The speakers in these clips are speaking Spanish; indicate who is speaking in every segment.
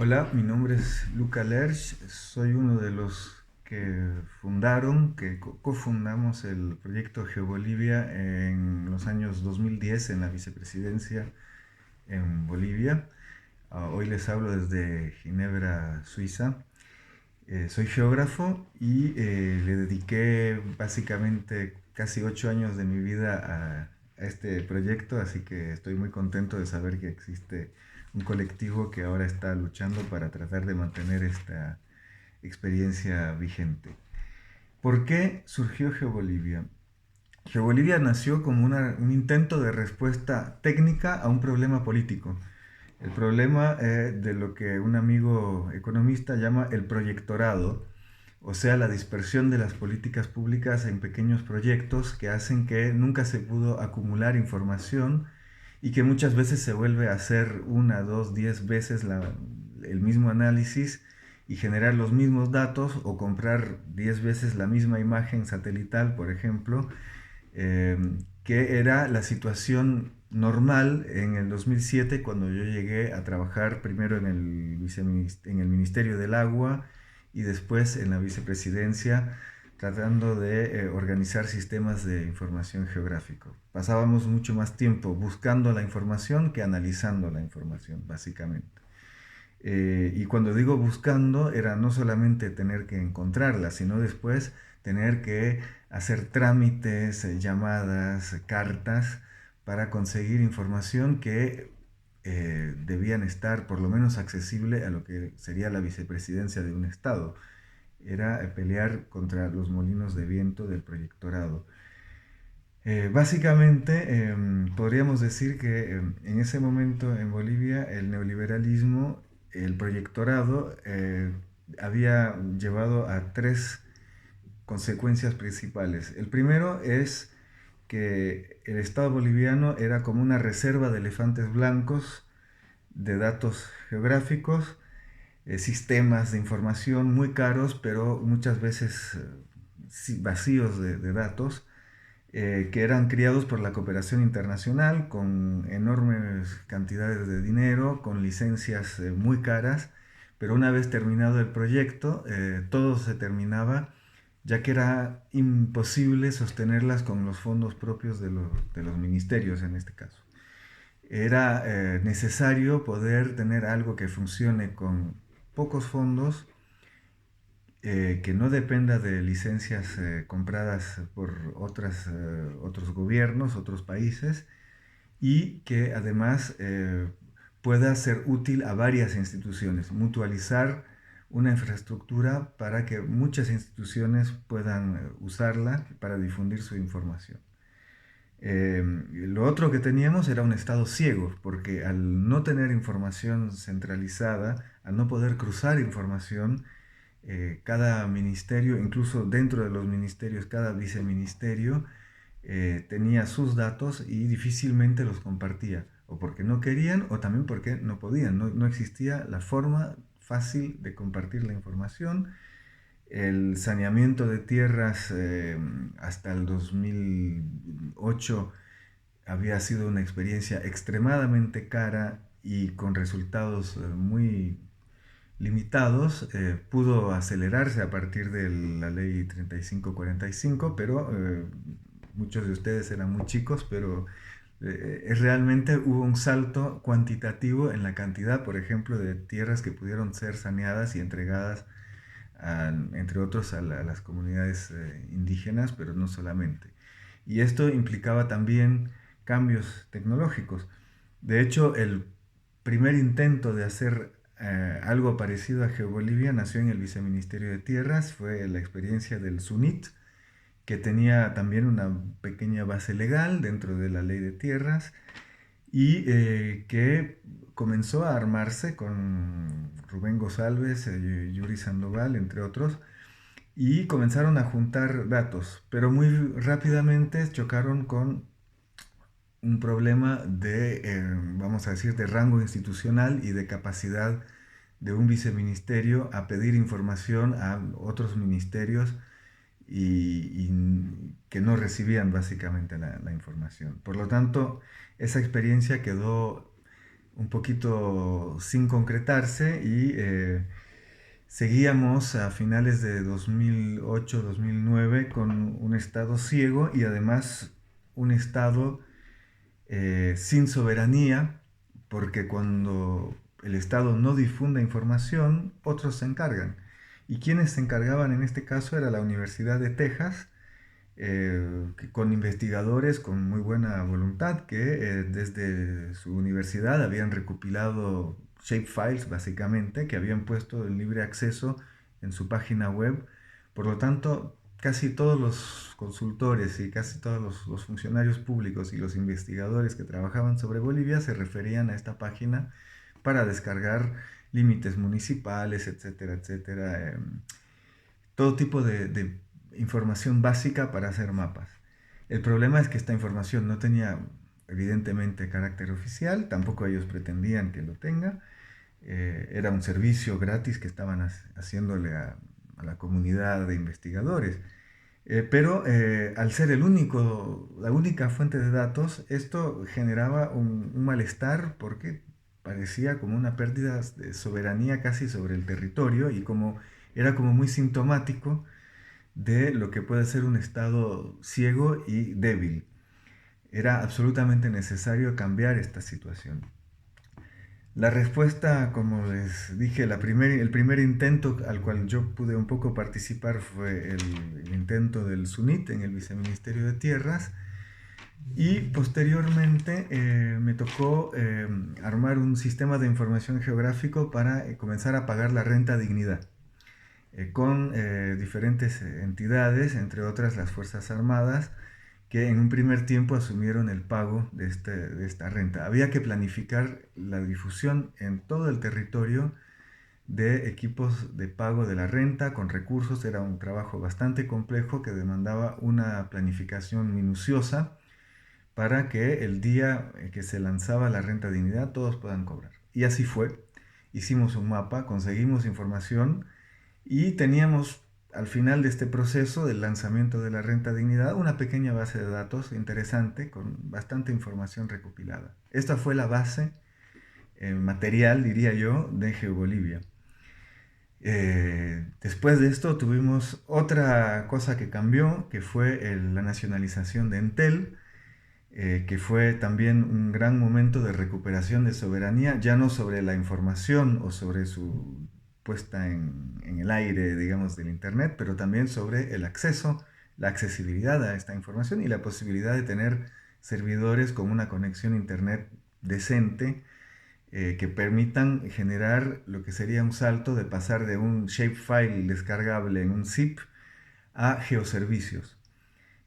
Speaker 1: Hola, mi nombre es Luca Lerch, soy uno de los que cofundamos el proyecto GeoBolivia en los años 2010 en la vicepresidencia en Bolivia. Hoy les hablo desde Ginebra, Suiza. Soy geógrafo y le dediqué básicamente casi 8 años de mi vida a este proyecto, así que estoy muy contento de saber que existe un colectivo que ahora está luchando para tratar de mantener esta experiencia vigente. ¿Por qué surgió GeoBolivia? GeoBolivia nació como un intento de respuesta técnica a un problema político. El problema de lo que un amigo economista llama el proyectorado, o sea, la dispersión de las políticas públicas en pequeños proyectos que hacen que nunca se pudo acumular información y que muchas veces se vuelve a hacer una, dos, 10 veces el mismo análisis y generar los mismos datos o comprar 10 veces la misma imagen satelital, por ejemplo, eh, que era la situación normal en el 2007 cuando yo llegué a trabajar primero en el Ministerio del Agua y después en la vicepresidencia tratando de organizar sistemas de información geográfico. Pasábamos mucho más tiempo buscando la información que analizando la información, básicamente. Y cuando digo buscando, era no solamente tener que encontrarla, sino después tener que hacer trámites, llamadas, cartas para conseguir información que debían estar por lo menos accesible a lo que sería la vicepresidencia de un estado. Era pelear contra los molinos de viento del proyectorado. Básicamente, podríamos decir que en ese momento en Bolivia el neoliberalismo, el proyectorado, había llevado a tres consecuencias principales. El primero es que el Estado boliviano era como una reserva de elefantes blancos de datos geográficos, sistemas de información muy caros, pero muchas veces vacíos de datos que eran criados por la cooperación internacional con enormes cantidades de dinero, con licencias muy caras, pero una vez terminado el proyecto, todo se terminaba, ya que era imposible sostenerlas con los fondos propios de los ministerios en este caso. Era necesario poder tener algo que funcione con pocos fondos, que no dependa de licencias compradas por otros gobiernos, otros países, y que además pueda ser útil a varias instituciones, mutualizar una infraestructura para que muchas instituciones puedan usarla para difundir su información. Lo otro que teníamos era un estado ciego, porque al no tener información centralizada, al no poder cruzar información, cada ministerio, incluso dentro de los ministerios, cada viceministerio tenía sus datos y difícilmente los compartía, o porque no querían o también porque no podían, no existía la forma fácil de compartir la información. El saneamiento de tierras hasta el 2008 había sido una experiencia extremadamente cara y con resultados muy limitados. Pudo acelerarse a partir de la ley 3545, pero muchos de ustedes eran muy chicos, pero realmente hubo un salto cuantitativo en la cantidad, por ejemplo, de tierras que pudieron ser saneadas y entregadas, entre otros, a las comunidades indígenas, pero no solamente. Y esto implicaba también cambios tecnológicos. De hecho, el primer intento de hacer algo parecido a GeoBolivia nació en el Viceministerio de Tierras, fue la experiencia del SUNIT, que tenía también una pequeña base legal dentro de la ley de tierras y que comenzó a armarse con Rubén González, Yuri Sandoval, entre otros, y comenzaron a juntar datos, pero muy rápidamente chocaron con un problema vamos a decir, de rango institucional y de capacidad de un viceministerio a pedir información a otros ministerios y que no recibían básicamente la información. Por lo tanto, esa experiencia quedó un poquito sin concretarse y seguíamos a finales de 2008-2009 con un Estado ciego y además un Estado sin soberanía, porque cuando el Estado no difunde información, otros se encargan. Y quienes se encargaban en este caso era la Universidad de Texas, con investigadores con muy buena voluntad que desde su universidad habían recopilado shapefiles básicamente, que habían puesto en libre acceso en su página web. Por lo tanto, casi todos los consultores y casi todos los funcionarios públicos y los investigadores que trabajaban sobre Bolivia se referían a esta página para descargar límites municipales, etcétera, etcétera. Todo tipo de información básica para hacer mapas. El problema es que esta información no tenía evidentemente carácter oficial, tampoco ellos pretendían que lo tenga. Era un servicio gratis que estaban haciéndole a la comunidad de investigadores. Pero al ser la única fuente de datos, esto generaba un malestar porque parecía como una pérdida de soberanía casi sobre el territorio y era como muy sintomático de lo que puede ser un estado ciego y débil. Era absolutamente necesario cambiar esta situación. La respuesta, como les dije, el primer intento al cual yo pude un poco participar fue el intento del SUNIT en el Viceministerio de Tierras y posteriormente me tocó armar un sistema de información geográfico para comenzar a pagar la renta dignidad con diferentes entidades, entre otras las Fuerzas Armadas, que en un primer tiempo asumieron el pago de esta renta. Había que planificar la difusión en todo el territorio de equipos de pago de la renta con recursos. Era un trabajo bastante complejo que demandaba una planificación minuciosa para que el día que se lanzaba la renta dignidad todos puedan cobrar. Y así fue. Hicimos un mapa, conseguimos información y teníamos al final de este proceso del lanzamiento de la renta dignidad una pequeña base de datos interesante con bastante información recopilada. Esta fue la base material, diría yo, de GeoBolivia. Después de esto tuvimos otra cosa que cambió, que fue la nacionalización de Entel, que fue también un gran momento de recuperación de soberanía, ya no sobre la información o sobre su puesta en el aire, digamos, del Internet, pero también sobre el acceso, la accesibilidad a esta información y la posibilidad de tener servidores con una conexión Internet decente que permitan generar lo que sería un salto de pasar de un shapefile descargable en un zip a geoservicios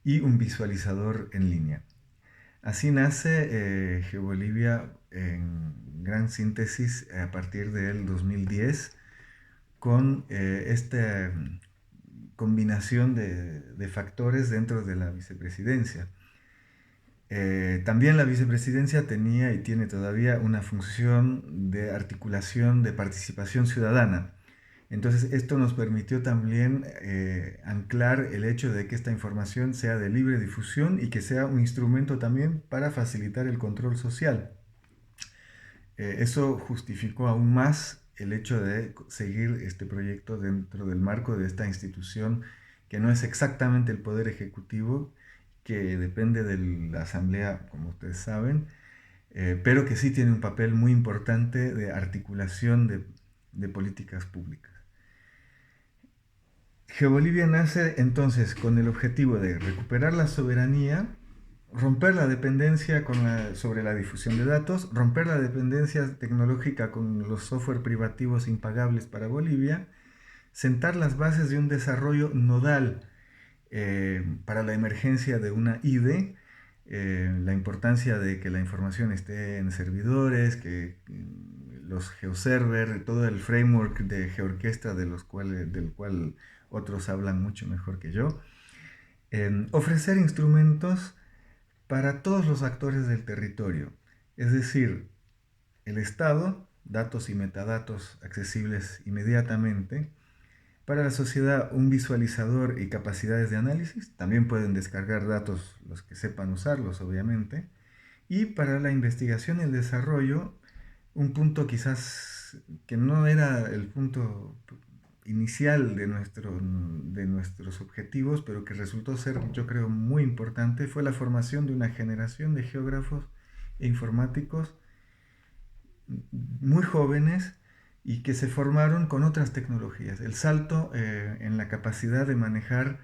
Speaker 1: y un visualizador en línea. Así nace GeoBolivia en gran síntesis a partir del 2010 con esta combinación de factores dentro de la vicepresidencia. También la vicepresidencia tenía y tiene todavía una función de articulación de participación ciudadana. Entonces esto nos permitió también anclar el hecho de que esta información sea de libre difusión y que sea un instrumento también para facilitar el control social. Eso justificó aún más el hecho de seguir este proyecto dentro del marco de esta institución que no es exactamente el Poder Ejecutivo, que depende de la Asamblea, como ustedes saben, pero que sí tiene un papel muy importante de articulación de políticas públicas. GeoBolivia nace entonces con el objetivo de recuperar la soberanía, romper la dependencia sobre la difusión de datos, romper la dependencia tecnológica con los software privativos impagables para Bolivia, sentar las bases de un desarrollo nodal para la emergencia de una IDE, la importancia de que la información esté en servidores, que los geoserver, todo el framework de GeoOrquestra del cual otros hablan mucho mejor que yo, ofrecer instrumentos para todos los actores del territorio, es decir, el Estado, datos y metadatos accesibles inmediatamente, para la sociedad un visualizador y capacidades de análisis, también pueden descargar datos los que sepan usarlos obviamente, y para la investigación y el desarrollo un punto quizás que no era el punto inicial de nuestros objetivos, pero que resultó ser, yo creo, muy importante, fue la formación de una generación de geógrafos e informáticos muy jóvenes y que se formaron con otras tecnologías. El salto en la capacidad de manejar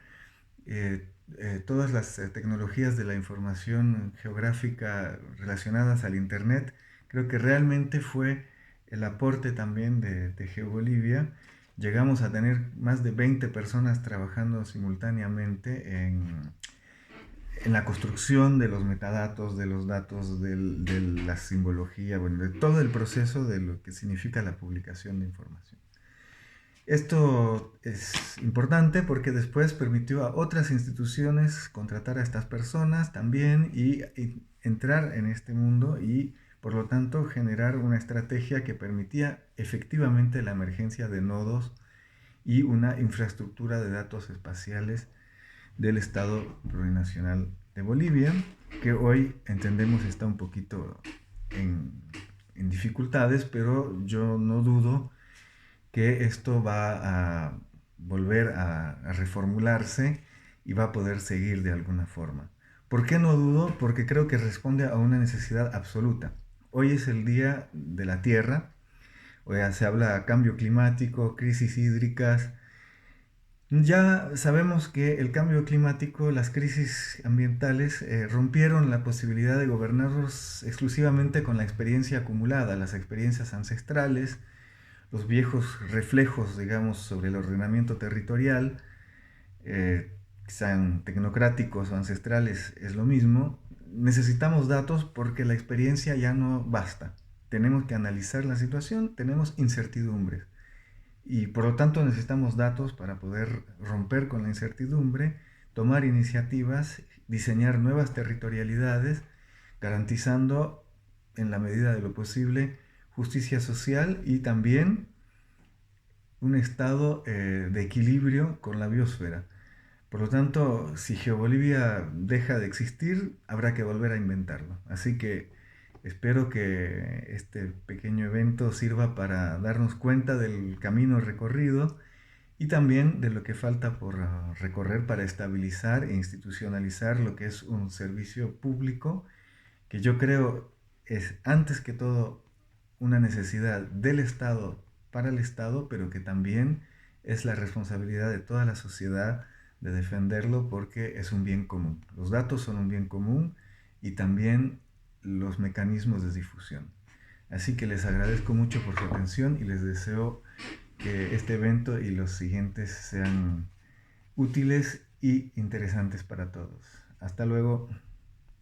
Speaker 1: todas las tecnologías de la información geográfica relacionadas al Internet, creo que realmente fue el aporte también de GeoBolivia. Llegamos a tener más de 20 personas trabajando simultáneamente en la construcción de los metadatos, de los datos, de la simbología, bueno, de todo el proceso de lo que significa la publicación de información. Esto es importante porque después permitió a otras instituciones contratar a estas personas también y entrar en este mundo y por lo tanto generar una estrategia que permitía efectivamente la emergencia de nodos y una infraestructura de datos espaciales del Estado Plurinacional de Bolivia, que hoy entendemos está un poquito en, en dificultades, pero yo no dudo que esto va a volver a reformularse y va a poder seguir de alguna forma. ¿Por qué no dudo? Porque creo que responde a una necesidad absoluta. Hoy es el Día de la Tierra, hoy se habla de cambio climático, crisis hídricas. Ya sabemos que el cambio climático, las crisis ambientales rompieron la posibilidad de gobernarlos exclusivamente con la experiencia acumulada, las experiencias ancestrales, los viejos reflejos, digamos, sobre el ordenamiento territorial, sean tecnocráticos o ancestrales, es lo mismo. Necesitamos datos porque la experiencia ya no basta. Tenemos que analizar la situación, tenemos incertidumbres. Y por lo tanto necesitamos datos para poder romper con la incertidumbre, tomar iniciativas, diseñar nuevas territorialidades, garantizando en la medida de lo posible justicia social y también un estado de equilibrio con la biosfera. Por lo tanto, si GeoBolivia deja de existir, habrá que volver a inventarlo. Así que espero que este pequeño evento sirva para darnos cuenta del camino recorrido y también de lo que falta por recorrer para estabilizar e institucionalizar lo que es un servicio público que yo creo es antes que todo una necesidad del Estado para el Estado, pero que también es la responsabilidad de toda la sociedad de defenderlo porque es un bien común. Los datos son un bien común y también los mecanismos de difusión. Así que les agradezco mucho por su atención y les deseo que este evento y los siguientes sean útiles y interesantes para todos. Hasta luego.